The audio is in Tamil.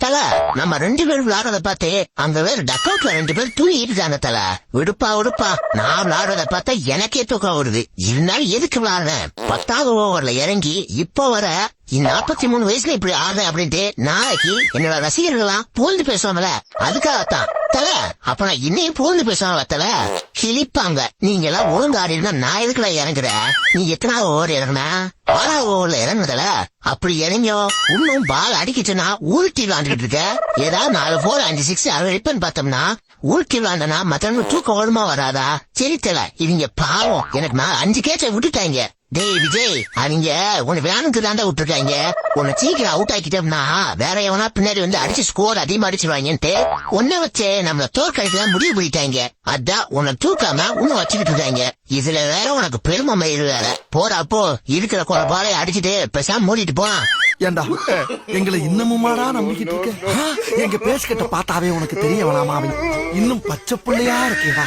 தல நம்ம 2 பேரும் விளையாடுறத பார்த்து அங்க வேற டக் அவுட்ல 2 பேர் தூங்கிட்டு இருக்காங்க தல. விடுப்பா நான் விளையாடுறத பார்த்தா எனக்கே தூக்கம் வருது. இருந்தாலும் எதுக்கு விளையாடுறேன்? 10வது ஓவர்ல இறங்கி இப்போ வர 43 வயசுல இப்படி ஆடுறேன் அப்படின்ட்டு நாளைக்கு என்னோட ரசிகர்கள்லாம் புகழ்ந்து பேசுவாங்கல்ல, அதுக்காகத்தான் தல. அப்ப நான் இன்னையும் புகழ்ந்து பேசுவாங்க தல. கிழிப்பாங்க. நீங்க எல்லாம் ஒழுங்கு ஆடினா நான் எதுக்குல இறங்குறேன்? நீ எத்தனாவது ஓவர் இறங்குன? 6வது ஓவர்ல இறங்குதல. அப்படி இறங்கியோ இன்னும் பால் அடிக்கிச்சுன்னா ஊருட்டி விளாண்டுட்டு இருக்க. ஏதாவது 4 4 5 6 அடிப்பேன்னு பார்த்தோம்னா ஊருட்டி விளாண்டனா மத்தவங்க தூக்கம் ஒழுமா வராதா? சரி தல, இவங்க பாவம் எனக்கு 5 கேட்ச விட்டுட்டாங்க. டேய் விஜய், அவங்க உன்னை விளையாண்டுக்கு தாண்டா விட்டுருக்காங்க. உன்னை சீக்கிரம் அவுட் ஆக்கிட்டோம்னா வேற எவனா பின்னாடி வந்து அடிச்சு ஸ்கோர் அதிகமா அடிச்சிருவாங்கன்ட்டு உன்னை வச்சு நம்மள தோற்கடிக்கலாம் முடிவு பண்ணிட்டாங்க. அதான் உன்னை தூக்காம உன்னை வச்சுக்கிட்டு இருக்காங்க. இதுல வேற உனக்கு பெருமை மயிறு வேற. போறப்போ இருக்கிற குறை பாலை அடிச்சுட்டு பேசாம மூடிட்டு போலாம். ஏண்டா எங்களை இன்னமுமாடா நம்பிக்கிட்டு இருக்க? எங்க பேசிக்கிட்ட பார்த்தாவே உனக்கு தெரிய வேணாமா? இன்னும் பச்சை பிள்ளையா இருக்கேடா.